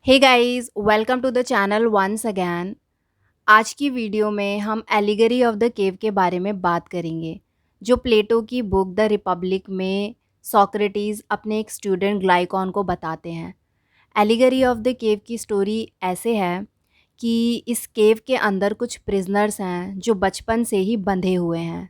Hey guys, welcome to the channel once again. आज की video में हम एलिगरी ऑफ द केव के बारे में बात करेंगे, जो प्लेटो की बुक द रिपब्लिक में सोक्रेटिस अपने एक स्टूडेंट ग्लाइकॉन को बताते हैं। एलिगरी ऑफ द केव की स्टोरी ऐसे है कि इस केव के अंदर कुछ प्रिजनर्स हैं जो बचपन से ही बंधे हुए हैं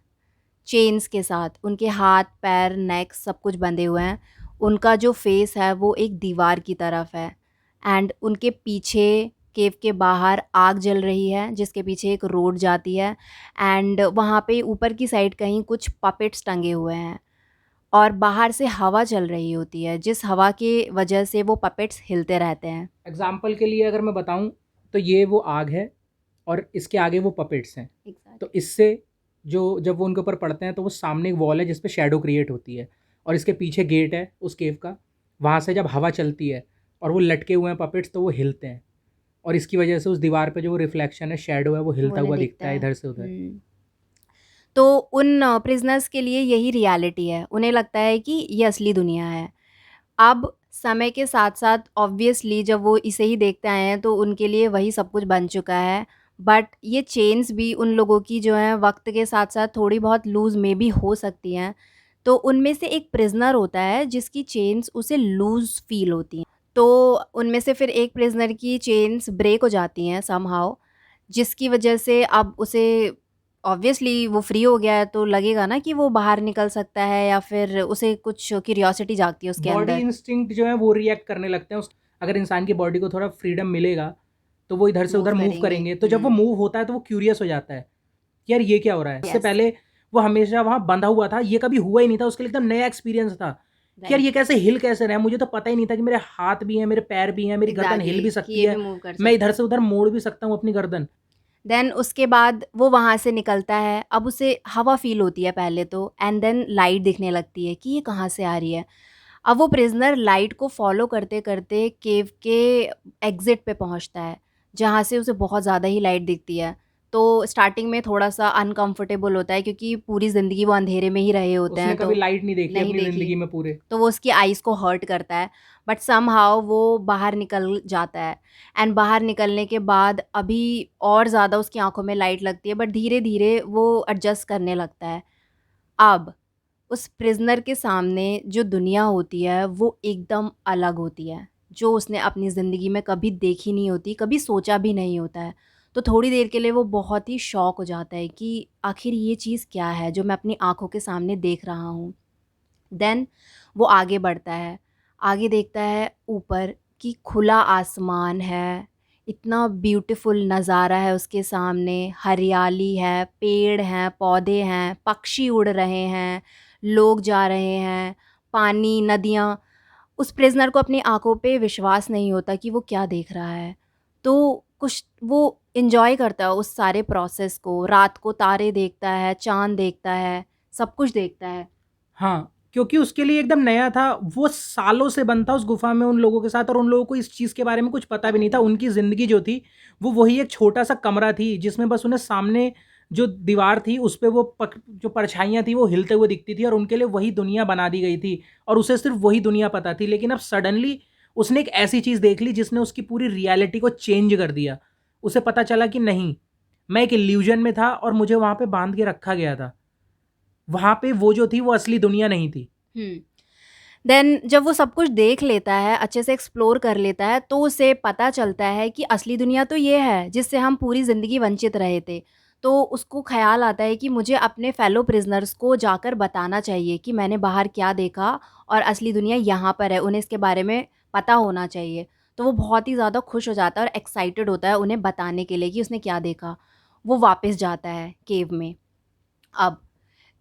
चेन्स के साथ। उनके हाथ पैर नेक सब कुछ बंधे हुए हैं। उनका जो फेस है वो एक दीवार की तरफ है एंड उनके पीछे केव के बाहर आग जल रही है जिसके पीछे एक रोड जाती है एंड वहाँ पे ऊपर की साइड कहीं कुछ पपेट्स टंगे हुए हैं और बाहर से हवा चल रही होती है जिस हवा की वजह से वो पपेट्स हिलते रहते हैं। एग्जाम्पल के लिए अगर मैं बताऊं तो ये वो आग है और इसके आगे वो पपेट्स हैं। तो इससे जो जब वो उनके ऊपर पड़ते हैं तो वो सामने एक वॉल है जिस पे शैडो क्रिएट होती है और इसके पीछे गेट है उस केव का। वहाँ से जब हवा चलती है और वो लटके हुए हैं पपेट्स तो वो हिलते हैं और इसकी वजह से उस दीवार पे जो वो रिफ्लेक्शन है शैडो है वो हिलता हुआ दिखता है इधर से उधर। तो उन प्रिजनर्स के लिए यही रियलिटी है। उन्हें लगता है कि ये असली दुनिया है। अब समय के साथ साथ ऑब्वियसली जब वो इसे ही देखते आए हैं तो उनके लिए वही सब कुछ बन चुका है। बट ये चेन्स भी उन लोगों की जो है वक्त के साथ साथ थोड़ी बहुत लूज़ में भी हो सकती हैं। तो उनमें से एक प्रिजनर होता है जिसकी चेन्स उसे लूज़ फील होती हैं। तो उनमें से फिर एक प्रिजनर की चेन्स ब्रेक हो जाती हैं समहाउ, जिसकी वजह से अब उसे ऑब्वियसली वो फ्री हो गया है तो लगेगा ना कि वो बाहर निकल सकता है या फिर उसे कुछ क्यूरियोसिटी जागती है उसके बॉडी अंदर। इंस्टिंक्ट जो है वो रिएक्ट करने लगते हैं अगर इंसान की बॉडी को थोड़ा फ्रीडम मिलेगा तो वो इधर से मूव उधर मूव करेंगे। करेंगे। तो जब वो मूव होता है तो वो क्यूरियस हो जाता है कि यार ये क्या हो रहा है। इससे यस। पहले वो हमेशा वहां बंधा हुआ था, ये कभी हुआ ही नहीं था उसके लिए, एकदम नया एक्सपीरियंस था कि यार राइट। ये कैसे हिल कैसे रहा है। मुझे तो पता ही नहीं था कि मेरे हाथ भी हैं, मेरे पैर भी हैं, मेरी गर्दन हिल एग्जैक्टली भी कि सकती ये भी है, मूव कर मैं सकता इधर है। से उधर मोड़ भी सकता हूँ अपनी गर्दन। देन उसके बाद वो वहाँ से निकलता है। अब उसे हवा फील होती है पहले तो एंड देन लाइट दिखने लगती है कि ये कहाँ से आ रही है। अब वो प्रिजनर लाइट को फॉलो करते करते केव के एग्जिट पे पहुंचता है जहाँ से उसे बहुत ज़्यादा ही लाइट दिखती है। तो स्टार्टिंग में थोड़ा सा अनकंफर्टेबल होता है क्योंकि पूरी ज़िंदगी वो अंधेरे में ही रहे होते उसने हैं कभी तो लाइट नहीं देखी नहीं अपनी देखी। जिंदगी में पूरे। तो वो उसकी आइज़ को हर्ट करता है। बट समहाउ वो बाहर निकल जाता है एंड बाहर निकलने के बाद अभी और ज़्यादा उसकी आंखों में लाइट लगती है बट धीरे धीरे वो एडजस्ट करने लगता है। अब उस प्रिज़नर के सामने जो दुनिया होती है वो एकदम अलग होती है, जो उसने अपनी ज़िंदगी में कभी देखी नहीं होती, कभी सोचा भी नहीं होता है। तो थोड़ी देर के लिए वो बहुत ही शॉक हो जाता है कि आखिर ये चीज़ क्या है जो मैं अपनी आँखों के सामने देख रहा हूँ। देन वो आगे बढ़ता है, आगे देखता है ऊपर कि खुला आसमान है, इतना ब्यूटीफुल नज़ारा है उसके सामने, हरियाली है, पेड़ हैं, पौधे हैं, पक्षी उड़ रहे हैं, लोग जा रहे हैं, पानी, नदियाँ। उस प्रिज़नर को अपनी आँखों पे विश्वास नहीं होता कि वो क्या देख रहा है। तो कुछ वो एन्जॉय करता है उस सारे प्रोसेस को, रात को तारे देखता है, चाँद देखता है, सब कुछ देखता है। हाँ, क्योंकि उसके लिए एकदम नया था। वो सालों से बंद था उस गुफ़ा में उन लोगों के साथ और उन लोगों को इस चीज़ के बारे में कुछ पता भी नहीं था। उनकी ज़िंदगी जो थी, वो वही एक छोटा-सा कमरा थी जिसमें बस उन्हें सामने जो दीवार थी उस पे वो जो परछाइयाँ थी वो हिलते हुए दिखती थी और उनके लिए वही दुनिया बना दी गई थी और उसे सिर्फ़ वही दुनिया पता थी। लेकिन अब सडनली उसने एक ऐसी चीज़ देख ली जिसने उसकी पूरी रियलिटी को चेंज कर दिया। उसे पता चला कि नहीं, मैं एक इल्यूज़न में था और मुझे वहाँ पे बाँध के रखा गया था। वहाँ पे वो जो थी वो असली दुनिया नहीं थी। हुँ। देन जब वो सब कुछ देख लेता है, अच्छे से एक्सप्लोर कर लेता है, तो उसे पता चलता है कि असली दुनिया तो ये है, जिससे हम पूरी ज़िंदगी वंचित रहे थे। तो उसको ख़्याल आता है कि मुझे अपने फेलो प्रिज़नर्स को जाकर बताना चाहिए कि मैंने बाहर क्या देखा और असली दुनिया यहाँ पर है, उन्हें इसके बारे में पता होना चाहिए। तो वो बहुत ही ज़्यादा खुश हो जाता है और एक्साइटेड होता है उन्हें बताने के लिए कि उसने क्या देखा। वो वापस जाता है केव में। अब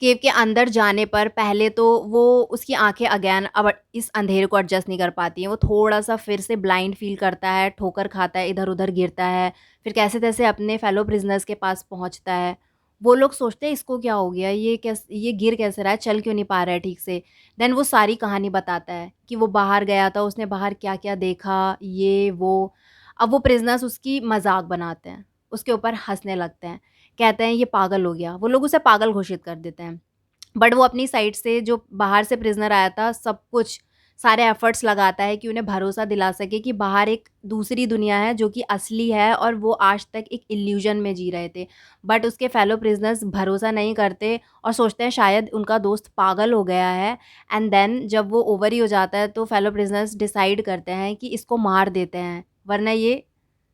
केव के अंदर जाने पर पहले तो वो उसकी आँखें अगेन अब इस अंधेरे को एडजस्ट नहीं कर पाती हैं। वो थोड़ा-सा फिर से ब्लाइंड फ़ील करता है, ठोकर खाता है, इधर-उधर गिरता है, फिर कैसे-तैसे अपने फेलो प्रिज़नर्स के पास पहुँचता है। वो लोग सोचते हैं इसको क्या हो गया? ये गिर कैसे रहा है? चल क्यों नहीं पा रहा है ठीक से? देन वो सारी कहानी बताता है कि वो बाहर गया था, उसने बाहर क्या-क्या देखा, ये वो। अब वो प्रिज़नर्स उसकी मज़ाक बनाते हैं, उसके ऊपर हँसने लगते हैं। कहते हैं ये पागल हो गया। वो लोग उसे पागल घोषित कर देते हैं। बट वो अपनी साइड से जो बाहर से प्रिज़नर आया था सब कुछ सारे एफर्ट्स लगाता है कि उन्हें भरोसा दिला सके कि बाहर एक दूसरी दुनिया है जो कि असली है और वो आज तक एक इल्यूजन में जी रहे थे। बट उसके फेलो प्रिजनर्स भरोसा नहीं करते और सोचते हैं शायद उनका दोस्त पागल हो गया है। एंड देन जब वो ओवर ही हो जाता है तो फेलो प्रिजनर्स डिसाइड करते हैं कि इसको मार देते हैं, वरना ये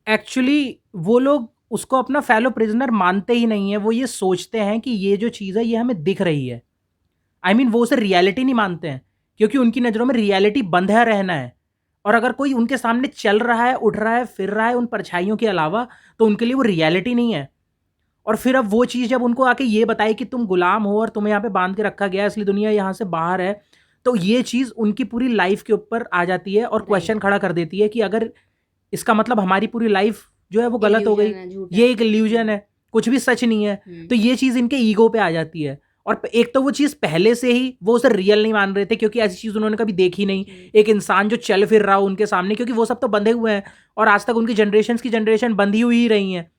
एक्चुअली वो लोग उसको अपना फेलो प्रिजनर मानते ही नहीं है, वो ये सोचते हैं कि ये जो चीज़ है ये हमें दिख रही है। आई मीन वो उसे रियलिटी नहीं मानते हैं, क्योंकि उनकी नज़रों में रियलिटी बंधा रहना है। और अगर कोई उनके सामने चल रहा है, उठ रहा है, फिर रहा है उन परछाइयों के अलावा, तो उनके लिए वो रियलिटी नहीं है। और फिर अब वो चीज़ जब उनको आके ये बताए कि तुम गुलाम हो और तुम्हें यहाँ पे बांध के रखा गया है, इसलिए दुनिया यहाँ से बाहर है, तो ये चीज़ उनकी पूरी लाइफ के ऊपर आ जाती है और राइट, क्वेश्चन खड़ा कर देती है कि अगर इसका मतलब हमारी पूरी लाइफ जो है वो गलत हो गई, इल्यूजन है, झूठ ये है। एक इल्यूजन है, कुछ भी सच नहीं है। हम्म, तो ये चीज़ इनके ईगो पे आ जाती है। और एक तो वो चीज़ पहले से ही वो उसे रियल नहीं मान रहे थे, क्योंकि ऐसी चीज़ उन्होंने कभी देखी नहीं। एक इंसान जो चल फिर रहा हो उनके सामने, क्योंकि वो सब तो बंधे हुए हैं और आज तक उनकी जनरेशन की जनरेशन बंधी हुई ही रही हैं।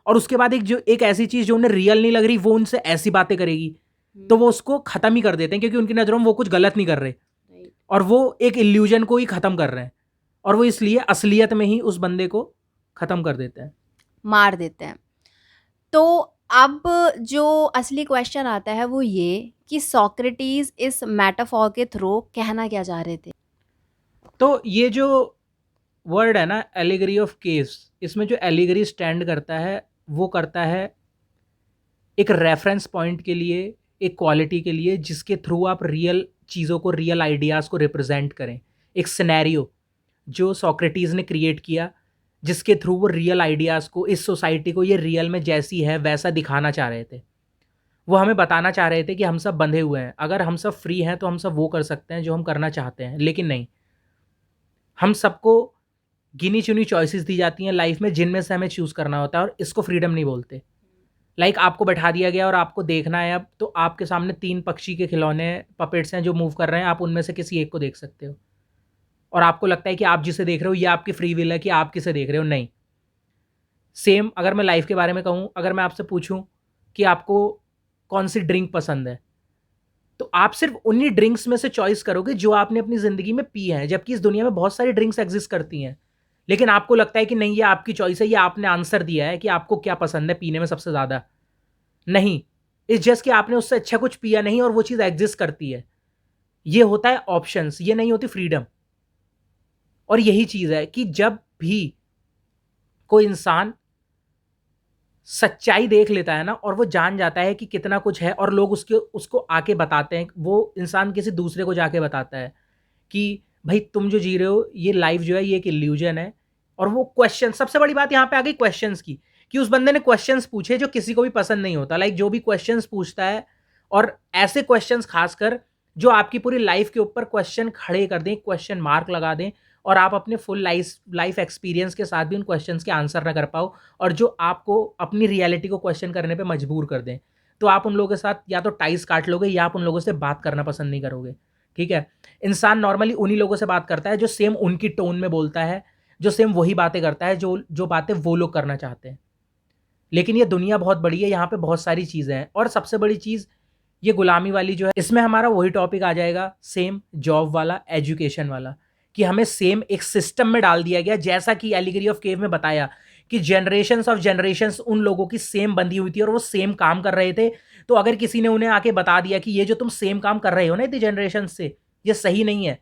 और उसके बाद एक ऐसी चीज़ जो उन्हें रियल नहीं लग रही, वो उनसे ऐसी बातें करेगी, तो वो उसको ख़त्म ही कर देते हैं, क्योंकि उनकी नज़रों में वो कुछ गलत नहीं कर रहे राइट, और वो एक इल्यूजन को ही ख़त्म कर रहे हैं। और वो इसलिए असलियत में ही उस बंदे को ख़त्म कर देते हैं। मार देते हैं। तो अब जो असली क्वेश्चन आता है वो ये कि सोक्रेटिस इस मेटाफोर के थ्रू कहना क्या चाह रहे थे? तो ये जो वर्ड है ना, एलिगरी ऑफ केव्स, इसमें जो एलिगरी स्टैंड करता है वो करता है एक रेफरेंस पॉइंट के लिए, एक क्वालिटी के लिए, जिसके थ्रू आप रियल चीज़ों को, रियल आइडियाज़ को रिप्रेजेंट करें। एक सिनेरियो जो सोक्रेटिस ने क्रिएट किया, जिसके थ्रू वो रियल आइडियाज़ को, इस सोसाइटी को ये रियल में जैसी है वैसा दिखाना चाह रहे थे। वो हमें बताना चाह रहे थे कि हम सब बंधे हुए हैं, अगर हम सब फ्री हैं तो हम सब वो कर सकते हैं जो हम करना चाहते हैं। लेकिन नहीं, हम सबको गिनी चुनी चॉइसेस दी जाती हैं लाइफ में, जिनमें से हमें चूज़ करना होता है, और इसको फ्रीडम नहीं बोलते। लाइक आपको बैठा दिया गया और आपको देखना है अब, तो आपके सामने 3 पक्षी के खिलौने पपेट्स हैं जो मूव कर रहे हैं, आप उनमें से किसी एक को देख सकते हो। और आपको लगता है कि आप जिसे देख रहे हो ये आपकी फ्री विल है कि आप किसे देख रहे हो। नहीं, सेम अगर मैं लाइफ के बारे में कहूँ, अगर मैं आपसे पूछूँ कि आपको कौन सी ड्रिंक पसंद है, तो आप सिर्फ उन्हीं ड्रिंक्स में से चॉइस करोगे जो आपने अपनी ज़िंदगी में पी हैं, जबकि इस दुनिया में बहुत सारी ड्रिंक्स एग्जिस्ट करती हैं। लेकिन आपको लगता है कि नहीं, ये आपकी चॉइस है, ये आपने आंसर दिया है कि आपको क्या पसंद है पीने में सबसे ज़्यादा। नहीं, इट्स जस्ट कि आपने उससे अच्छा कुछ पिया नहीं और वो चीज़ एग्जिस्ट करती है। ये होता है ऑप्शंस, ये नहीं होती फ्रीडम। और यही चीज़ है कि जब भी कोई इंसान सच्चाई देख लेता है ना, और वो जान जाता है कि कितना कुछ है, और लोग उसको आके बताते हैं, वो इंसान किसी दूसरे को जाके बताता है कि भाई तुम जो जी रहे हो ये लाइफ जो है ये एक इल्यूजन है। और वो क्वेश्चन, सबसे बड़ी बात यहाँ पे आ गई क्वेश्चंस की, कि उस बंदे ने क्वेश्चंस पूछे जो किसी को भी पसंद नहीं होता। लाइक जो भी क्वेश्चंस पूछता है, और ऐसे क्वेश्चंस खासकर जो आपकी पूरी लाइफ के ऊपर क्वेश्चन खड़े कर दें, क्वेश्चन मार्क लगा दें, और आप अपने फुल लाइफ एक्सपीरियंस के साथ भी उन क्वेश्चंस के आंसर ना कर पाओ, और जो आपको अपनी रियलिटी को क्वेश्चन करने पे मजबूर कर दें, तो आप उन लोगों के साथ या तो टाइज काट लोगे या आप उन लोगों से बात करना पसंद नहीं करोगे। ठीक है, इंसान नॉर्मली उन्हीं लोगों से बात करता है जो सेम उनकी टोन में बोलता है, जो सेम वही बातें करता है जो जो बातें वो लोग करना चाहते हैं। लेकिन ये दुनिया बहुत बड़ी है, यहाँ पे बहुत सारी चीज़ें हैं, और सबसे बड़ी चीज़ ये गुलामी वाली जो है, इसमें हमारा वही टॉपिक आ जाएगा, सेम जॉब वाला, एजुकेशन वाला, कि हमें सेम एक सिस्टम में डाल दिया गया, जैसा कि एलिगरी ऑफ केव में बताया कि जनरेशंस ऑफ जनरेशंस उन लोगों की सेम बंधी हुई थी और वो सेम काम कर रहे थे। तो अगर किसी ने उन्हें आके बता दिया कि ये जो तुम सेम काम कर रहे हो ना इतनी जनरेशन से, ये सही नहीं है,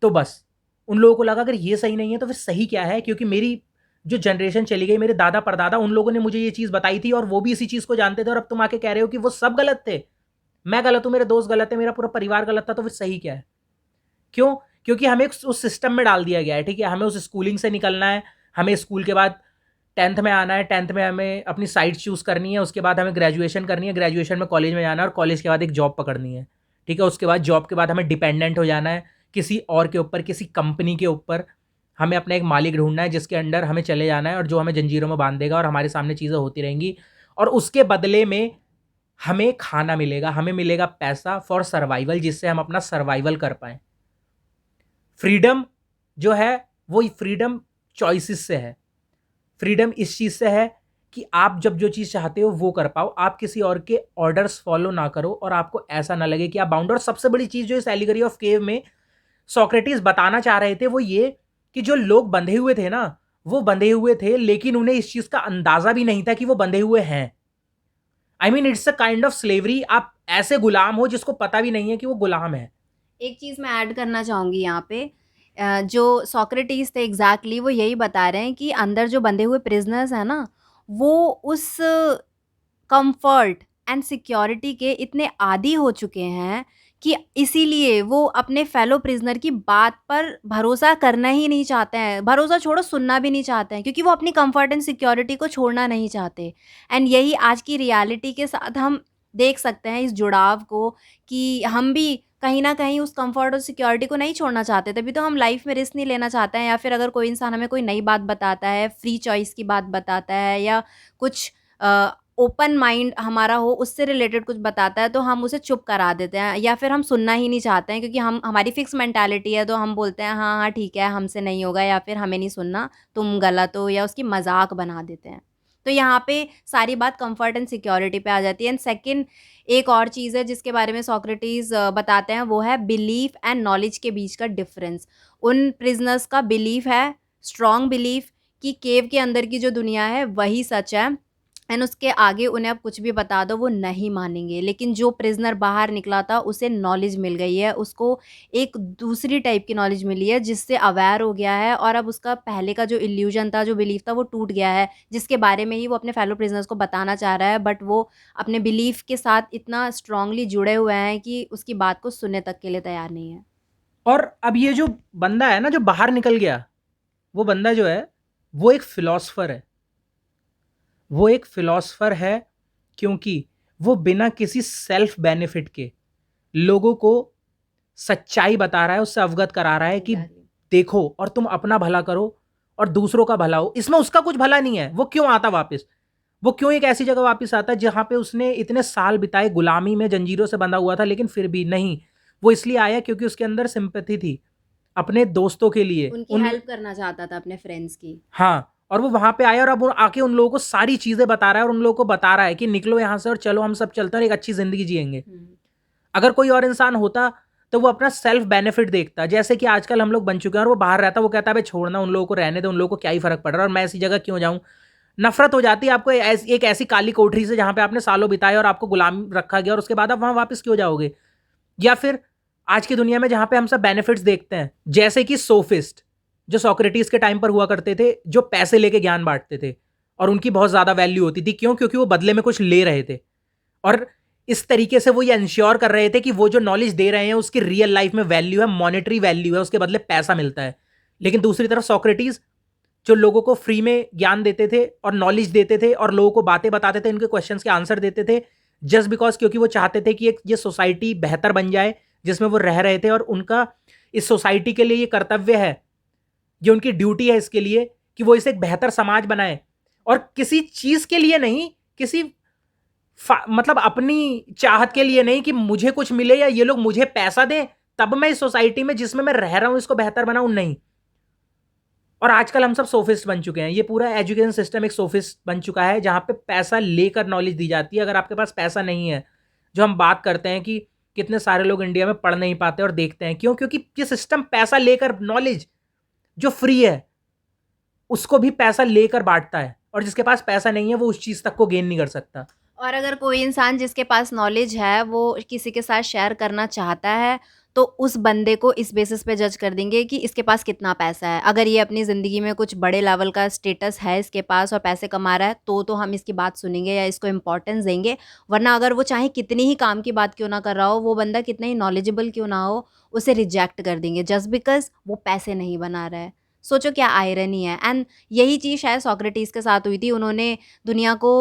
तो बस उन लोगों को लगा अगर ये सही नहीं है तो फिर सही क्या है, क्योंकि मेरी जो जनरेशन चली गई, मेरे दादा परदादा, उन लोगों ने मुझे ये चीज़ बताई थी और वो भी इसी चीज़ को जानते थे, और अब तुम आके कह रहे हो कि वो सब गलत थे, मैं गलत हूँ, मेरे दोस्त गलत है, मेरा पूरा परिवार गलत था, तो फिर सही क्या है? क्यों? क्योंकि हमें उस सिस्टम में डाल दिया गया है। ठीक है, हमें उस स्कूलिंग से निकलना है, हमें स्कूल के बाद 10th में आना है, 10th में हमें अपनी साइड चूज़ करनी है, उसके बाद हमें ग्रेजुएशन करनी है, ग्रेजुएशन में कॉलेज में जाना है, और कॉलेज के बाद एक जॉब पकड़नी है। ठीक है, उसके बाद जॉब के बाद हमें डिपेंडेंट हो जाना है किसी और के ऊपर, किसी कंपनी के ऊपर। हमें अपना एक मालिक ढूंढना है जिसके अंडर हमें चले जाना है, और जो हमें जंजीरों में बांध देगा और हमारे सामने चीज़ें होती रहेंगी, और उसके बदले में हमें खाना मिलेगा, हमें मिलेगा पैसा फॉर सर्वाइवल, जिससे हम अपना सर्वाइवल कर पाएँ। फ्रीडम जो है वो फ्रीडम चॉइसेस से है। फ्रीडम इस चीज़ से है कि आप जब जो चीज़ चाहते हो वो कर पाओ, आप किसी और के ऑर्डर्स फॉलो ना करो, और आपको ऐसा ना लगे कि आप बाउंड। और सबसे बड़ी चीज़ जो इस एलिगरी ऑफ केव में सोक्रेटिस बताना चाह रहे थे वो ये कि जो लोग बंधे हुए थे ना, वो बंधे हुए थे, लेकिन उन्हें इस चीज का अंदाजा भी नहीं था कि वो बंधे हुए हैं। I mean it's a kind of slavery. आप ऐसे गुलाम हो जिसको पता भी नहीं है कि वो गुलाम है। एक चीज़ मैं ऐड करना चाहूँगी यहाँ पे, जो सोक्रेटिस थे एग्जैक्टली वो यही बता रहे हैं कि अंदर जो बंधे हुए प्रिजनर्स हैं ना, वो उस कंफर्ट एंड सिक्योरिटी के इतने आदी हो चुके हैं कि इसीलिए वो अपने फेलो प्रिजनर की बात पर भरोसा करना ही नहीं चाहते हैं। भरोसा छोड़ो, सुनना भी नहीं चाहते हैं, क्योंकि वो अपनी कंफर्ट एंड सिक्योरिटी को छोड़ना नहीं चाहते। एंड यही आज की रियलिटी के साथ हम देख सकते हैं इस जुड़ाव को, कि हम भी कहीं न कहीं उस कंफर्ट और सिक्योरिटी को नहीं छोड़ना चाहते, तभी तो हम लाइफ में रिस्क नहीं लेना चाहते हैं। या फिर अगर कोई इंसान हमें कोई नई बात बताता है, फ्री चॉइस की बात बताता है, या कुछ ओपन माइंड हमारा हो, उससे रिलेटेड कुछ बताता है, तो हम उसे चुप करा देते हैं, या फिर हम सुनना ही नहीं चाहते हैं, क्योंकि हमारी फिक्स मेंटालिटी है, तो हम बोलते हैं हाँ, हाँ ठीक है, हमसे नहीं होगा, या फिर हमें नहीं सुनना, तुम गलत हो, या उसकी मज़ाक बना देते हैं। तो यहाँ पे सारी बात कम्फर्ट एंड सिक्योरिटी पे आ जाती है। एंड सेकंड, एक और चीज़ है जिसके बारे में सोक्रेटिस बताते हैं, वो है बिलीफ एंड नॉलेज के बीच का डिफरेंस। उन प्रिजनर्स का बिलीफ है, स्ट्रॉन्ग बिलीफ, कि केव के अंदर की जो दुनिया है वही सच है, एंड उसके आगे उन्हें अब कुछ भी बता दो वो नहीं मानेंगे। लेकिन जो प्रिजनर बाहर निकला था उसे नॉलेज मिल गई है, उसको एक दूसरी टाइप की नॉलेज मिली है, जिससे अवेयर हो गया है, और अब उसका पहले का जो इल्यूजन था, जो बिलीफ था, वो टूट गया है, जिसके बारे में ही वो अपने फेलो प्रिजनर्स को बताना चाह रहा है। बट वो अपने बिलीफ के साथ इतना स्ट्रांगली जुड़े हुए हैं कि उसकी बात को सुनने तक के लिए तैयार नहीं है। और अब ये जो बंदा है ना जो बाहर निकल गया, वो बंदा जो है वो एक फिलोसफर है। वो एक फिलोसफर है क्योंकि वो बिना किसी सेल्फ बेनिफिट के लोगों को सच्चाई बता रहा है, उससे अवगत करा रहा है कि एग्जैक्टली। देखो और तुम अपना भला करो और दूसरों का भला हो। इसमें उसका कुछ भला नहीं है। वो क्यों आता वापस? वो क्यों एक ऐसी जगह वापस आता है जहां पे उसने इतने साल बिताए गुलामी में, जंजीरों से बंधा हुआ था, लेकिन फिर भी नहीं। वो इसलिए आया क्योंकि उसके अंदर सिंपैथी थी अपने दोस्तों के लिए, उनकी उन हेल्प करना चाहता था, अपने फ्रेंड्स की। हाँ। और वो वहां पे आया और अब वो आके उन लोगों को सारी चीजें बता रहा है और उन लोगों को बता रहा है कि निकलो यहां से और चलो हम सब चलते हैं और एक अच्छी जिंदगी जिएंगे। अगर कोई और इंसान होता तो वो अपना सेल्फ बेनिफिट देखता, जैसे कि आजकल हम लोग बन चुके हैं। और वो बाहर रहता, वो कहता है भाई छोड़ना, उन लोगों को रहने दो, उन लोगों को क्या ही फर्क पड़ रहा है और मैं ऐसी जगह क्यों जाऊं। नफरत हो जाती है आपको एक ऐसी काली कोठरी से जहां पे आपने सालों बिताए और आपको गुलाम रखा गया, और उसके बाद आप वहां वापस क्यों जाओगे। या फिर आज की दुनिया में जहां पे हम सब बेनिफिट्स देखते हैं, जैसे कि सोफिस्ट जो सोक्रेटिस के टाइम पर हुआ करते थे, जो पैसे लेके ज्ञान बांटते थे और उनकी बहुत ज्यादा वैल्यू होती थी। क्यों? क्योंकि वो बदले में कुछ ले रहे थे, और इस तरीके से वो ये इंश्योर कर रहे थे कि वो जो नॉलेज दे रहे हैं उसकी रियल लाइफ में वैल्यू है, मॉनेटरी वैल्यू है, उसके बदले पैसा मिलता है। लेकिन दूसरी तरफ सोक्रेटिस जो लोगों को फ्री में ज्ञान देते थे और नॉलेज देते थे और लोगों को बातें बताते थे, इनके क्वेश्चंस के आंसर देते थे, जस्ट बिकॉज क्योंकि वो चाहते थे कि एक ये सोसाइटी बेहतर बन जाए जिसमें वो रह रहे थे। और उनका इस सोसाइटी के लिए ये कर्तव्य है, ये उनकी ड्यूटी है इसके लिए कि वो इसे एक बेहतर समाज बनाए, और किसी चीज के लिए नहीं, किसी मतलब अपनी चाहत के लिए नहीं कि मुझे कुछ मिले या ये लोग मुझे पैसा दें तब मैं इस सोसाइटी में जिसमें मैं रह रहा हूं इसको बेहतर बनाऊं, नहीं। और आजकल हम सब सोफिस्ट बन चुके हैं। ये पूरा एजुकेशन सिस्टम एक सोफिस्ट बन चुका है जहां पे पैसा लेकर नॉलेज दी जाती है। अगर आपके पास पैसा नहीं है, जो हम बात करते हैं कि कितने सारे लोग इंडिया में पढ़ नहीं पाते और देखते हैं क्यों, क्योंकि ये सिस्टम पैसा लेकर नॉलेज जो फ्री है उसको भी पैसा लेकर बांटता है, और जिसके पास पैसा नहीं है वो उस चीज तक को गेन नहीं कर सकता। और अगर कोई इंसान जिसके पास नॉलेज है वो किसी के साथ शेयर करना चाहता है, तो उस बंदे को इस बेसिस पे जज कर देंगे कि इसके पास कितना पैसा है। अगर ये अपनी ज़िंदगी में कुछ बड़े लेवल का स्टेटस है इसके पास और पैसे कमा रहा है, तो हम इसकी बात सुनेंगे या इसको इम्पोर्टेंस देंगे। वरना अगर वो चाहे कितनी ही काम की बात क्यों ना कर रहा हो, वो बंदा कितना ही नॉलेजेबल क्यों ना हो, उसे रिजेक्ट कर देंगे जस्ट बिकॉज़ वो पैसे नहीं बना रहा है। सोचो क्या आयरनी है। एंड यही चीज़ शायद सोक्रेटिस के साथ हुई थी। उन्होंने दुनिया को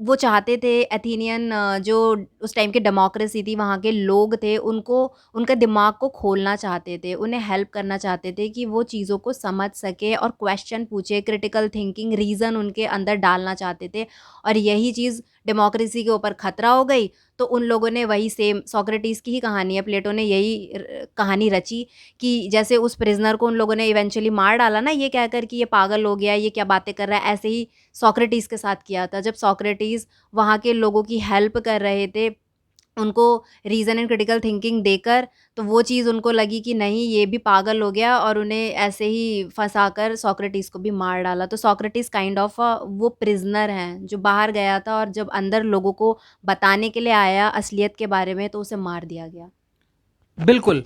वो चाहते थे एथेनियन जो उस टाइम की डेमोक्रेसी थी, वहाँ के लोग थे, उनको उनका दिमाग को खोलना चाहते थे, उन्हें हेल्प करना चाहते थे कि वो चीज़ों को समझ सके और क्वेश्चन पूछे, क्रिटिकल थिंकिंग, रीज़न उनके अंदर डालना चाहते थे। और यही चीज़ डेमोक्रेसी के ऊपर खतरा हो गई, तो उन लोगों ने वही सेम सोक्रेटिस की ही कहानी है, प्लेटो ने यही कहानी रची कि जैसे उस प्रिजनर को उन लोगों ने इवेंचुअली मार डाला ना, ये कहकर कि ये पागल हो गया, ये क्या बातें कर रहा है, ऐसे ही सोक्रेटिस के साथ किया था। जब सोक्रेटिस वहाँ के लोगों की हेल्प कर रहे थे, उनको रीज़न एंड क्रिटिकल थिंकिंग देकर, तो वो चीज़ उनको लगी कि नहीं ये भी पागल हो गया, और उन्हें ऐसे ही फँसाकर सोक्रेटिस को भी मार डाला। तो सोक्रेटिस काइंड ऑफ वो प्रिज़नर हैं जो बाहर गया था, और जब अंदर लोगों को बताने के लिए आया असलियत के बारे में, तो उसे मार दिया गया। बिल्कुल।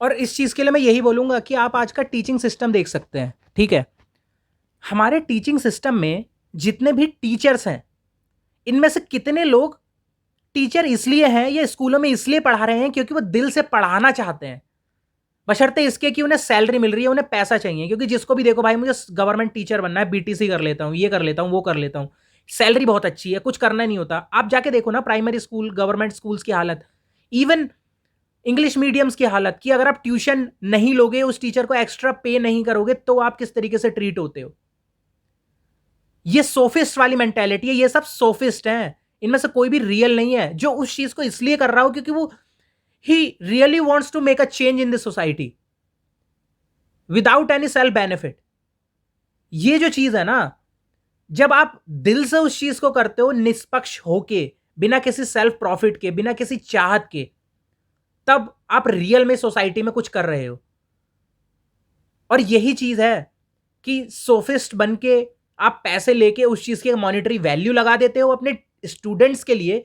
और इस चीज़ के लिए मैं यही बोलूँगा कि आप आज का टीचिंग सिस्टम देख सकते हैं, ठीक है? हमारे टीचिंग सिस्टम में जितने भी टीचर्स हैं, इनमें से कितने लोग टीचर इसलिए हैं या स्कूलों में इसलिए पढ़ा रहे हैं क्योंकि वो दिल से पढ़ाना चाहते हैं, बशर्ते इसके कि उन्हें सैलरी मिल रही है, उन्हें पैसा चाहिए। क्योंकि जिसको भी देखो भाई मुझे गवर्नमेंट टीचर बनना है, बीटीसी कर लेता हूँ, ये कर लेता हूँ, वो कर लेता हूँ, सैलरी बहुत अच्छी है, कुछ करना नहीं होता। आप जाके देखो ना प्राइमरी स्कूल, गवर्नमेंट स्कूल्स की हालत, इवन इंग्लिश मीडियम्स की हालत, कि अगर आप ट्यूशन नहीं लोगे, उस टीचर को एक्स्ट्रा पे नहीं करोगे, तो आप किस तरीके से ट्रीट होते हो। ये सोफिस्ट वाली मेंटेलिटी है, ये सब सोफिस्ट हैं, इनमें से कोई भी रियल नहीं है जो उस चीज को इसलिए कर रहा हो क्योंकि वो he really wants to make a change in this society without any self benefit. ये जो चीज है ना, जब आप दिल से उस चीज को करते हो निष्पक्ष होके, बिना किसी सेल्फ प्रॉफिट के, बिना किसी चाहत के, तब आप रियल में सोसाइटी में कुछ कर रहे हो। और यही चीज है कि सोफिस्ट बन के आप पैसे लेके उस चीज की मॉनिटरी वैल्यू लगा देते हो अपने स्टूडेंट्स के लिए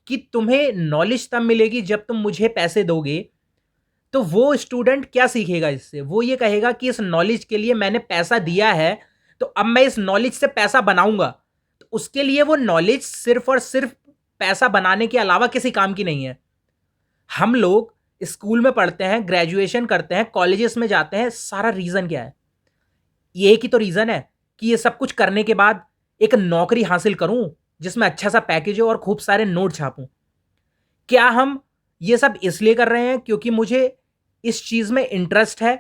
कि तुम्हें नॉलेज तब मिलेगी जब तुम मुझे पैसे दोगे। तो वो स्टूडेंट क्या सीखेगा इससे? वो ये कहेगा कि इस नॉलेज के लिए मैंने पैसा दिया है, तो अब मैं इस नॉलेज से पैसा बनाऊंगा। तो उसके लिए वो नॉलेज सिर्फ और सिर्फ पैसा बनाने के अलावा किसी काम की नहीं है। हम लोग स्कूल में पढ़ते हैं, ग्रेजुएशन करते हैं, कॉलेजेस में जाते हैं, सारा रीजन क्या है? ये एक ही तो रीजन है कि ये सब कुछ करने के बाद एक नौकरी हासिल करूं जिसमें अच्छा सा पैकेज हो और खूब सारे नोट छापूं। क्या हम ये सब इसलिए कर रहे हैं क्योंकि मुझे इस चीज में इंटरेस्ट है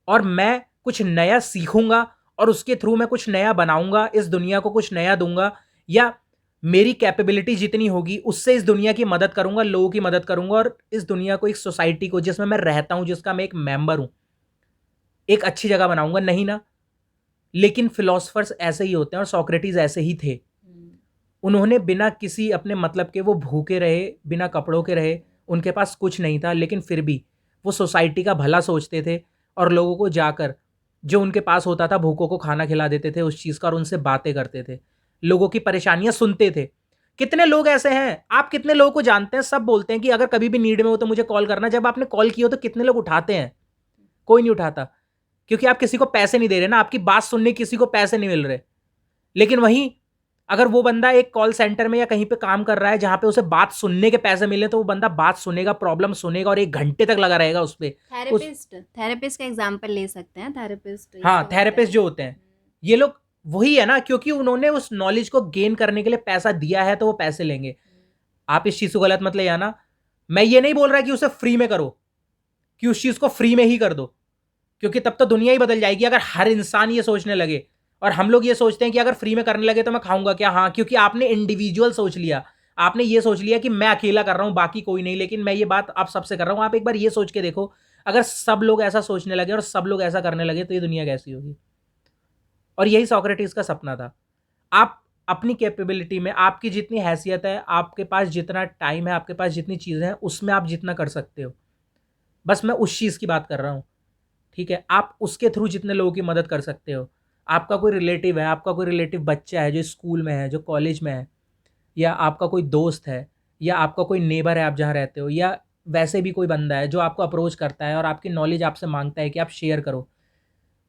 और मैं कुछ नया सीखूंगा और उसके थ्रू मैं कुछ नया बनाऊंगा, इस दुनिया को कुछ नया दूंगा, या मेरी कैपेबिलिटी जितनी होगी उससे इस दुनिया की मदद करूंगा, लोगों की मदद करूंगा, और इस दुनिया को, एक सोसाइटी को जिसमें मैं रहता हूं, जिसका मैं एक मेंबर हूं, एक अच्छी जगह बनाऊंगा? नहीं ना। लेकिन फिलोसफर्स ऐसे ही होते हैं और सोक्रेटिस ऐसे ही थे। उन्होंने बिना किसी अपने मतलब के, वो भूखे रहे, बिना कपड़ों के रहे, उनके पास कुछ नहीं था, लेकिन फिर भी वो सोसाइटी का भला सोचते थे और लोगों को जाकर जो उनके पास होता था भूखों को खाना खिला देते थे उस चीज़ का, और उनसे बातें करते थे, लोगों की परेशानियां सुनते थे। कितने लोग ऐसे हैं, आप कितने लोगों को जानते हैं, सब बोलते हैं कि अगर कभी भी नीड में हो तो मुझे कॉल करना। जब आपने कॉल की हो तो कितने लोग उठाते हैं? कोई नहीं उठाता, क्योंकि आप किसी को पैसे नहीं दे रहे ना, आपकी बात सुनने किसी को पैसे नहीं मिल रहे। लेकिन वहीं अगर वो बंदा एक कॉल सेंटर में या कहीं पे काम कर रहा है जहां पे उसे बात सुनने के पैसे मिले, तो वो बंदा बात सुनेगा, प्रॉब्लम सुनेगा और 1 घंटे तक लगा रहेगा उस पे। थेरेपिस्ट का एग्जांपल ले सकते हैं। थेरेपिस्ट ये हाँ, सब होते थेरेपिस्ट हैं। जो होते हैं, ये लोग वही है ना, क्योंकि उन्होंने उस नॉलेज को गेन करने के लिए पैसा दिया है तो वो पैसे लेंगे। आप इस चीज को गलत मत ले आना। मैं ये नहीं बोल रहा कि उसे फ्री में करो, कि उस चीज को फ्री में ही कर दो, क्योंकि तब तो दुनिया ही बदल जाएगी अगर हर इंसान ये सोचने लगे। और हम लोग ये सोचते हैं कि अगर फ्री में करने लगे तो मैं खाऊंगा क्या? हाँ, क्योंकि आपने इंडिविजुअल सोच लिया, आपने ये सोच लिया कि मैं अकेला कर रहा हूं, बाकी कोई नहीं। लेकिन मैं ये बात आप सबसे कर रहा हूं, आप एक बार ये सोच के देखो, अगर सब लोग ऐसा सोचने लगे और सब लोग ऐसा करने लगे तो ये दुनिया कैसी होगी? और यही सोक्रेटिस का सपना था। आप अपनी कैपेबिलिटी में, आपकी जितनी हैसियत है, आपके पास जितना टाइम है, आपके पास जितनी चीज़ें हैं, उसमें आप जितना कर सकते हो, बस मैं उस चीज़ की बात कर रहा हूँ, ठीक है? आप उसके थ्रू जितने लोगों की मदद कर सकते हो। आपका कोई रिलेटिव है, आपका कोई रिलेटिव बच्चा है जो स्कूल में है, जो कॉलेज में है, या आपका कोई दोस्त है, या आपका कोई नेबर है आप जहाँ रहते हो, या वैसे भी कोई बंदा है जो आपको अप्रोच करता है और आपकी नॉलेज आपसे मांगता है कि आप शेयर करो,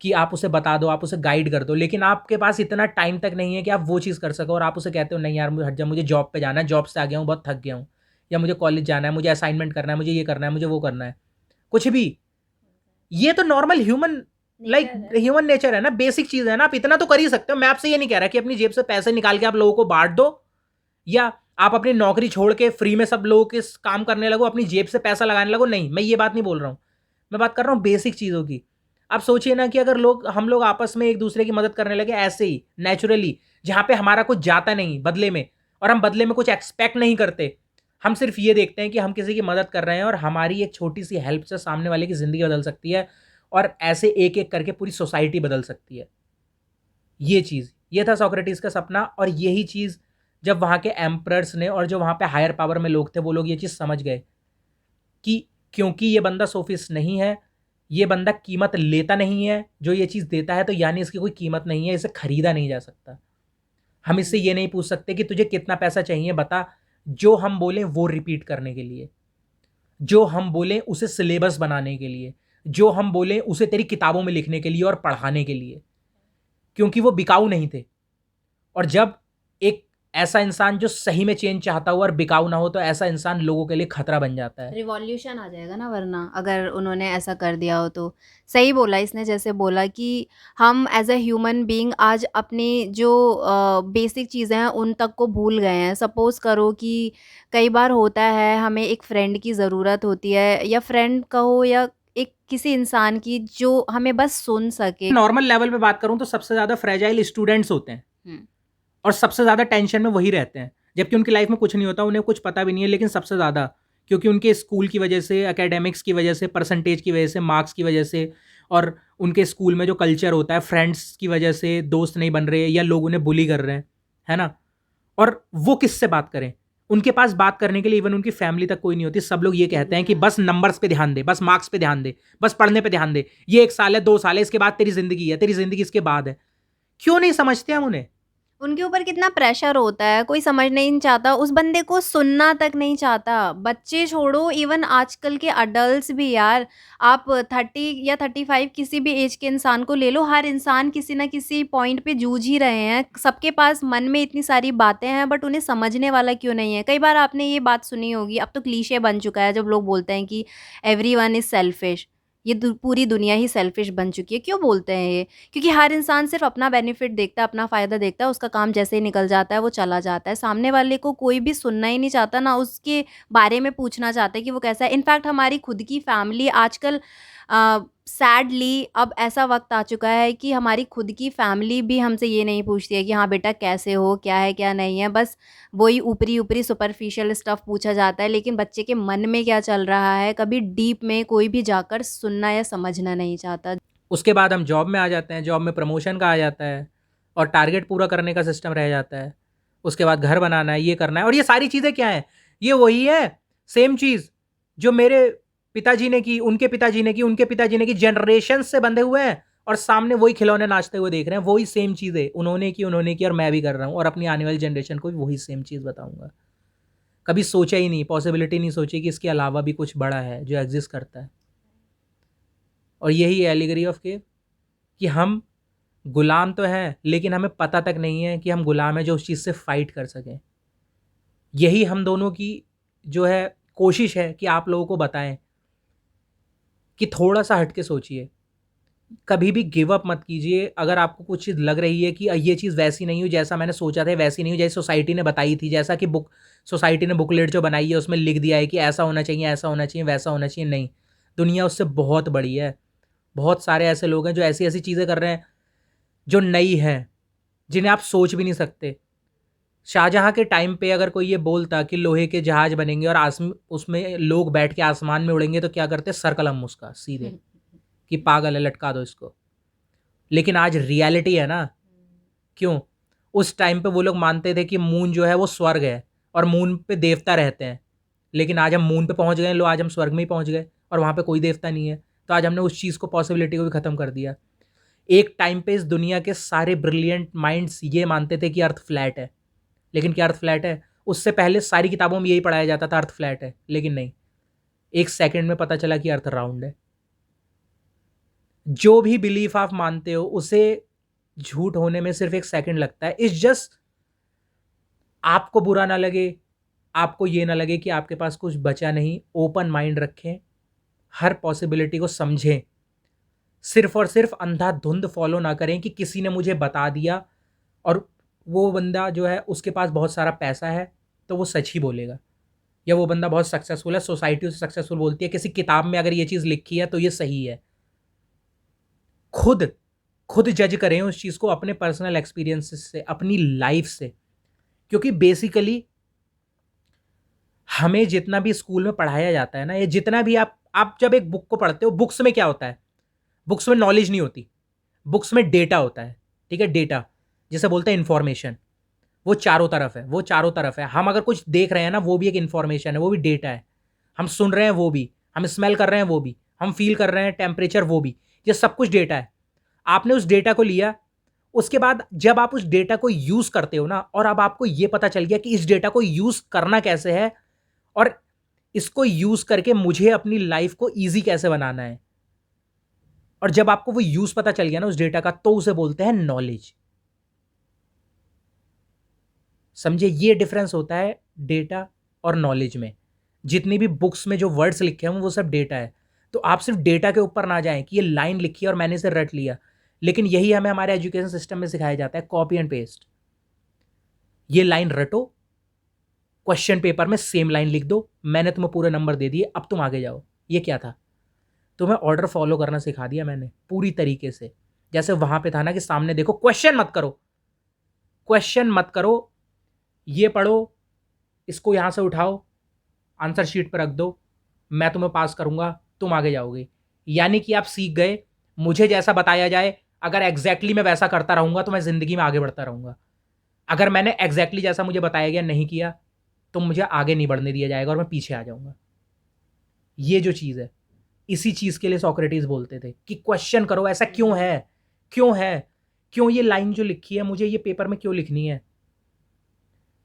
कि आप उसे बता दो, आप उसे गाइड कर दो, लेकिन आपके पास इतना टाइम तक नहीं है कि आप वो चीज़ कर सको, और आप उसे कहते हो नहीं यार मुझे हट जा, मुझे जॉब पे जाना है, जॉब से आ गया हूँ, बहुत थक गया हूँ, या मुझे कॉलेज जाना है, मुझे असाइनमेंट करना है, मुझे ये करना है, मुझे वो करना है, कुछ भी। ये तो normal human, like human nature है ना, बेसिक चीज़ है ना। आप इतना तो कर ही सकते हो। मैं आपसे ये नहीं कह रहा कि अपनी जेब से पैसे निकाल के आप लोगों को बांट दो, या आप अपनी नौकरी छोड़ के फ्री में सब लोगों के काम करने लगो, अपनी जेब से पैसा लगाने लगो। नहीं, मैं ये बात नहीं बोल रहा हूँ। मैं बात कर रहा हूँ बेसिक चीज़ों की। आप सोचिए ना कि अगर हम लोग आपस में एक दूसरे की मदद करने लगे ऐसे ही नेचुरली, जहाँ पे हमारा कुछ जाता नहीं बदले में, और हम बदले में कुछ एक्सपेक्ट नहीं करते, हम सिर्फ ये देखते हैं कि हम किसी की मदद कर रहे हैं और हमारी एक छोटी सी हेल्प से सामने वाले की ज़िंदगी बदल सकती है, और ऐसे एक एक करके पूरी सोसाइटी बदल सकती है। ये चीज़, ये था सोक्रेटिस का सपना, और यही चीज़ जब वहाँ के एम्परर्स ने और जो वहाँ पे हायर पावर में लोग थे वो लोग ये चीज़ समझ गए कि क्योंकि ये बंदा सोफिस्ट नहीं है, ये बंदा कीमत लेता नहीं है जो ये चीज़ देता है, तो यानी इसकी कोई कीमत नहीं है, इसे खरीदा नहीं जा सकता। हम इससे ये नहीं पूछ सकते कि तुझे कितना पैसा चाहिए बता, जो हम बोलें वो रिपीट करने के लिए, जो हम बोलें उसे सिलेबस बनाने के लिए, जो हम बोलें उसे तेरी किताबों में लिखने के लिए और पढ़ाने के लिए, क्योंकि वो बिकाऊ नहीं थे। और जब एक ऐसा इंसान जो सही में चेंज चाहता हो और बिकाऊ ना हो, तो ऐसा इंसान लोगों के लिए खतरा बन जाता है। रिवॉल्यूशन आ जाएगा ना वरना, अगर उन्होंने ऐसा कर दिया हो तो। सही बोला इसने, जैसे बोला कि हम एज अ ह्यूमन बीइंग आज अपनी जो बेसिक चीज़ें हैं उन तक को भूल गए हैं। सपोज़ करो कि कई बार होता है हमें एक फ्रेंड की ज़रूरत होती है, या फ्रेंड कहो या एक किसी इंसान की जो हमें बस सुन सके। नॉर्मल लेवल पे बात करूं तो सबसे ज़्यादा फ्रेजाइल स्टूडेंट्स होते हैं हुँ। और सबसे ज़्यादा टेंशन में वही रहते हैं, जबकि उनकी लाइफ में कुछ नहीं होता, उन्हें कुछ पता भी नहीं है, लेकिन सबसे ज़्यादा क्योंकि उनके स्कूल की वजह से, एकेडमिक्स की वजह से, परसेंटेज की वजह से, मार्क्स की वजह से, और उनके स्कूल में जो कल्चर होता है, फ्रेंड्स की वजह से दोस्त नहीं बन रहे या लोग उन्हें बुली कर रहे हैं, है ना। और वो किससे बात करें, उनके पास बात करने के लिए इवन उनकी फैमिली तक कोई नहीं होती। सब लोग ये कहते हैं कि बस नंबर्स पे ध्यान दे, बस मार्क्स पे ध्यान दे, बस पढ़ने पे ध्यान दे, ये 1 साल है, 2 साल है, इसके बाद तेरी ज़िंदगी है, तेरी ज़िंदगी इसके बाद है। क्यों नहीं समझते हम उन्हें? उनके ऊपर कितना प्रेशर होता है, कोई समझ नहीं चाहता, उस बंदे को सुनना तक नहीं चाहता। बच्चे छोड़ो, इवन आजकल के अडल्ट्स भी यार, आप 30 या 35 किसी भी एज के इंसान को ले लो, हर इंसान किसी न किसी पॉइंट पे जूझ ही रहे हैं। सबके पास मन में इतनी सारी बातें हैं, बट उन्हें समझने वाला क्यों नहीं है? कई बार आपने ये बात सुनी होगी, अब तो क्लीशे बन चुका है जब लोग बोलते हैं कि एवरीवन इज़ सेल्फिश। ये पूरी दुनिया ही सेल्फिश बन चुकी है। क्यों बोलते हैं ये? क्योंकि हर इंसान सिर्फ अपना बेनिफिट देखता है, अपना फ़ायदा देखता है, उसका काम जैसे ही निकल जाता है वो चला जाता है। सामने वाले को कोई भी सुनना ही नहीं चाहता, ना उसके बारे में पूछना चाहता है कि वो कैसा है। इनफैक्ट हमारी खुद की फैमिली आजकल सैडली अब ऐसा वक़्त आ चुका है कि हमारी खुद की फैमिली भी हमसे ये नहीं पूछती है कि हाँ बेटा कैसे हो? क्या है, क्या नहीं है? बस वही ऊपरी-ऊपरी सुपरफिशियल स्टफ़ पूछा जाता है, लेकिन बच्चे के मन में क्या चल रहा है, कभी डीप में कोई भी जाकर सुनना या समझना नहीं चाहता। उसके बाद हम जॉब में आ जाते हैं, जॉब में प्रमोशन का आ जाता है और टारगेट पूरा करने का सिस्टम रह जाता है। उसके बाद घर बनाना है, ये करना है, और ये सारी चीज़ें क्या हैं? ये वही है, सेम चीज़ जो मेरे पिताजी ने की, उनके पिताजी ने की, उनके पिताजी ने की, जनरेशन से बंधे हुए हैं और सामने वही खिलौने नाचते हुए देख रहे हैं। वही सेम चीज़ें उन्होंने की और मैं भी कर रहा हूँ और अपनी आने वाली जनरेशन को भी वही सेम चीज़ बताऊँगा। कभी सोचा ही नहीं, पॉसिबिलिटी नहीं सोची कि इसके अलावा भी कुछ बड़ा है जो एग्ज़िस्ट करता है। और यही है एलिगरी ऑफ केव, कि हम गुलाम तो हैं, लेकिन हमें पता तक नहीं है कि हम गुलाम हैं जो उस चीज़ से फ़ाइट कर सकें। यही हम दोनों की जो है कोशिश है कि आप लोगों को बताएँ कि थोड़ा-सा हट के सोचिए। कभी भी गिव अप मत कीजिए। अगर आपको कुछ चीज़ लग रही है कि ये चीज़ वैसी नहीं हुई जैसा मैंने सोचा था, वैसी नहीं हुई जैसे सोसाइटी ने बताई थी, जैसा कि सोसाइटी ने बुकलेट जो बनाई है उसमें लिख दिया है कि ऐसा होना चाहिए, ऐसा होना चाहिए, वैसा होना चाहिए, नहीं। दुनिया उससे बहुत बड़ी है। बहुत सारे ऐसे लोग हैं जो ऐसी-ऐसी चीज़ें कर रहे हैं जो नई हैं, जिन्हें आप सोच भी नहीं सकते। शाहजहाँ के टाइम पे अगर कोई ये बोलता कि लोहे के जहाज बनेंगे और उसमें लोग बैठ के आसमान में उड़ेंगे, तो क्या करते? सर कलम उसका सीधे, कि पागल है, लटका दो इसको। लेकिन आज रियलिटी है ना। क्यों? उस टाइम पे वो लोग मानते थे कि मून जो है वो स्वर्ग है और मून पे देवता रहते हैं। लेकिन आज हम मून पे पहुंच गए, लो आज हम स्वर्ग में ही पहुंच गए और वहाँ पे कोई देवता नहीं है। तो आज हमने उस चीज़ को, पॉसिबिलिटी को भी ख़त्म कर दिया। एक टाइम पे इस दुनिया के सारे ब्रिलियंट माइंड्स ये मानते थे कि अर्थ फ्लैट है। लेकिन क्या अर्थ फ्लैट है? उससे पहले सारी किताबों में यही पढ़ाया जाता था, अर्थ फ्लैट है। लेकिन नहीं, एक सेकंड में पता चला कि अर्थ राउंड है। जो भी बिलीफ आप मानते हो उसे झूठ होने में सिर्फ एक सेकंड लगता है। इट्स जस्ट आपको बुरा ना लगे, आपको ये ना लगे कि आपके पास कुछ बचा नहीं। ओपन माइंड रखें, हर पॉसिबिलिटी को समझें। सिर्फ और सिर्फ अंधाधुंध फॉलो ना करें कि किसी ने मुझे बता दिया और वो बंदा जो है उसके पास बहुत सारा पैसा है तो वो सच ही बोलेगा, या वो बंदा बहुत सक्सेसफुल है, सोसाइटी उसे सक्सेसफुल बोलती है, किसी किताब में अगर ये चीज़ लिखी है तो ये सही है। खुद खुद जज करें उस चीज़ को अपने पर्सनल एक्सपीरियंसेस से, अपनी लाइफ से। क्योंकि बेसिकली हमें जितना भी स्कूल में पढ़ाया जाता है ना, ये जितना भी आप जब एक बुक को पढ़ते हो, बुक्स में क्या होता है? बुक्स में नॉलेज नहीं होती, बुक्स में डेटा होता है। ठीक है, डेटा जिसे बोलते हैं इंफॉर्मेशन। वो चारों तरफ है, वो चारों तरफ है। हम अगर कुछ देख रहे हैं ना, वो भी एक इन्फॉर्मेशन है, वो भी डेटा है। हम सुन रहे हैं वो भी, हम स्मेल कर रहे हैं वो भी, हम फील कर रहे हैं टेम्परेचर वो भी, ये सब कुछ डेटा है। आपने उस डेटा को लिया, उसके बाद जब आप उस डेटा को यूज करते हो ना, और अब आपको ये पता चल गया कि इस डेटा को यूज करना कैसे है, और इसको यूज करके मुझे अपनी लाइफ को ईजी कैसे बनाना है, और जब आपको वो यूज पता चल गया ना उस डेटा का, तो उसे बोलते हैं नॉलेज। समझे, ये डिफरेंस होता है डेटा और नॉलेज में। जितनी भी बुक्स में जो वर्ड्स लिखे हैं वो सब डेटा है। तो आप सिर्फ डेटा के ऊपर ना जाएं कि ये लाइन लिखी है और मैंने इसे रट लिया। लेकिन यही हमें हमारे एजुकेशन सिस्टम में सिखाया जाता है, कॉपी एंड पेस्ट। ये लाइन रटो, क्वेश्चन पेपर में सेम लाइन लिख दो, मैंने तुम्हें पूरे नंबर दे दिए, अब तुम आगे जाओ। ये क्या था? तुम्हें ऑर्डर फॉलो करना सिखा दिया मैंने पूरी तरीके से। जैसे वहां पे था ना कि सामने देखो, क्वेश्चन मत करो, क्वेश्चन मत करो, ये पढ़ो, इसको यहां से उठाओ, आंसर शीट पर रख दो, मैं तुम्हें पास करूंगा, तुम आगे जाओगे। यानी कि आप सीख गए, मुझे जैसा बताया जाए अगर एग्जैक्टली मैं वैसा करता रहूंगा तो मैं जिंदगी में आगे बढ़ता रहूंगा। अगर मैंने एग्जैक्टली जैसा मुझे बताया गया नहीं किया तो मुझे आगे नहीं बढ़ने दिया जाएगा और मैं पीछे आ जाऊंगा। ये जो चीज़ है, इसी चीज़ के लिए सोक्रेटिस बोलते थे कि क्वेश्चन करो, ऐसा क्यों है, क्यों है, क्यों ये लाइन जो लिखी है मुझे ये पेपर में क्यों लिखनी है,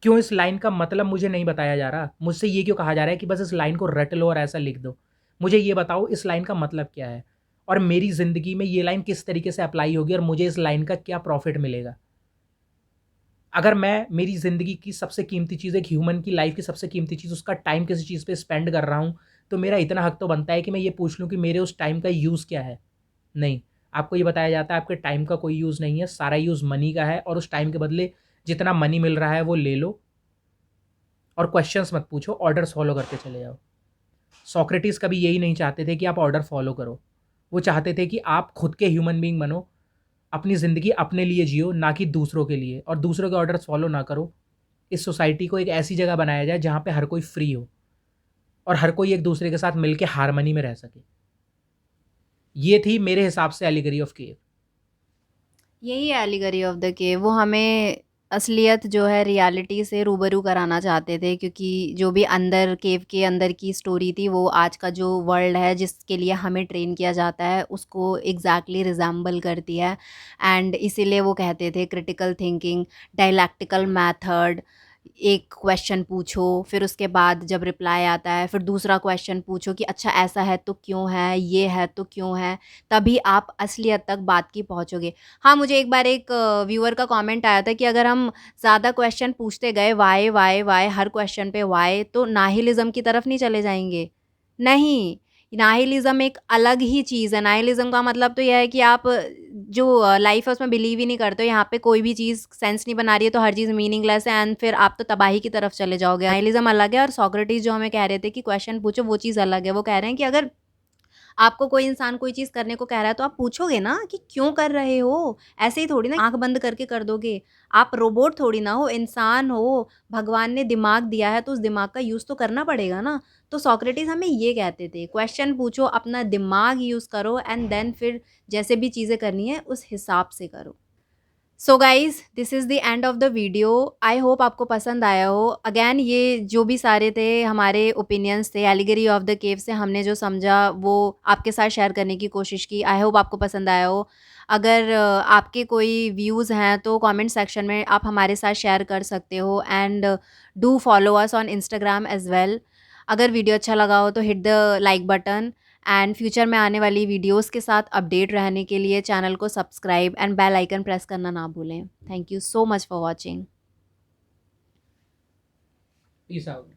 क्यों इस लाइन का मतलब मुझे नहीं बताया जा रहा, मुझसे ये क्यों कहा जा रहा है कि बस इस लाइन को रट लो और ऐसा लिख दो। मुझे ये बताओ इस लाइन का मतलब क्या है, और मेरी ज़िंदगी में ये लाइन किस तरीके से अप्लाई होगी और मुझे इस लाइन का क्या प्रॉफिट मिलेगा। अगर मैं मेरी ज़िंदगी की सबसे कीमती चीज़, एक ह्यूमन की लाइफ की सबसे कीमती चीज़, उसका टाइम किसी चीज़ पे स्पेंड कर रहा हूँ, तो मेरा इतना हक तो बनता है कि मैं ये पूछ लूँ कि मेरे उस टाइम का यूज़ क्या है। नहीं, आपको ये बताया जाता है आपके टाइम का कोई यूज़ नहीं है, सारा यूज़ मनी का है, और उस टाइम के बदले जितना मनी मिल रहा है वो ले लो, और क्वेश्चंस मत पूछो, ऑर्डर्स फॉलो करके चले जाओ। सोक्रेटिस कभी यही नहीं चाहते थे कि आप ऑर्डर फॉलो करो, वो चाहते थे कि आप खुद के ह्यूमन बीइंग बनो, अपनी ज़िंदगी अपने लिए जियो, ना कि दूसरों के लिए, और दूसरों के ऑर्डर्स फॉलो ना करो। इस सोसाइटी को एक ऐसी जगह बनाया जाए जहाँ पे हर कोई फ्री हो और हर कोई एक दूसरे के साथ मिलके हारमनी में रह सके। ये थी मेरे हिसाब से एलिगरी ऑफ केव। यही है एलिगरी ऑफ द केव। वो हमें असलियत जो है रियलिटी से रूबरू कराना चाहते थे, क्योंकि जो भी अंदर केव के अंदर की स्टोरी थी वो आज का जो वर्ल्ड है जिसके लिए हमें ट्रेन किया जाता है उसको एग्जैक्टली रिजेंबल करती है। एंड इसीलिए वो कहते थे क्रिटिकल थिंकिंग, डायलैक्टिकल मेथड, एक क्वेश्चन पूछो, फिर उसके बाद जब रिप्लाई आता है फिर दूसरा क्वेश्चन पूछो कि अच्छा ऐसा है तो क्यों है, ये है तो क्यों है, तभी आप असलियत तक बात की पहुँचोगे। हाँ, मुझे एक बार एक व्यूअर का कमेंट आया था कि अगर हम ज़्यादा क्वेश्चन पूछते गए वाई वाई वाई, हर क्वेश्चन पे वाई, तो नाहिलिज्म की तरफ नहीं चले जाएंगे। नहीं, नाहिलिज्म एक अलग ही चीज़ है। नाहिलिज्म का मतलब तो यह है कि आप जो लाइफ है उसमें बिलीव ही नहीं करते हो, यहाँ पे कोई भी चीज़ सेंस नहीं बना रही है तो हर चीज़ मीनिंगलेस है, एंड फिर आप तो तबाही की तरफ चले जाओगे। नाहिलिज्म अलग है, और सोक्रेटिस जो हमें कह रहे थे कि क्वेश्चन पूछो, वो चीज़ अलग है। वो कह रहे हैं कि अगर आपको कोई इंसान कोई चीज़ करने को कह रहा है तो आप पूछोगे ना कि क्यों कर रहे हो? ऐसे ही थोड़ी ना आँख बंद करके कर दोगे। आप रोबोट थोड़ी ना हो, इंसान हो, भगवान ने दिमाग दिया है तो उस दिमाग का यूज़ तो करना पड़ेगा ना। तो सोक्रेटिस हमें ये कहते थे, क्वेश्चन पूछो, अपना दिमाग यूज़ करो, एंड देन फिर जैसे भी चीज़ें करनी है उस हिसाब से करो। So guys, this is the end of the video. I hope आपको पसंद आया हो। अगेन ये जो भी सारे थे हमारे ओपिनियंस थे, एलिगरी ऑफ द केव से हमने जो समझा वो आपके साथ शेयर करने की कोशिश की। आई होप आपको पसंद आया हो। अगर आपके कोई व्यूज़ हैं तो कमेंट सेक्शन में आप हमारे साथ शेयर कर सकते हो, and do follow us on Instagram as well. अगर वीडियो अच्छा लगा हो तो hit the like button, and future में आने वाली वीडियोस के साथ अपडेट रहने के लिए चैनल को subscribe and bell icon press करना ना भूलें। Thank you so much for watching. Peace out.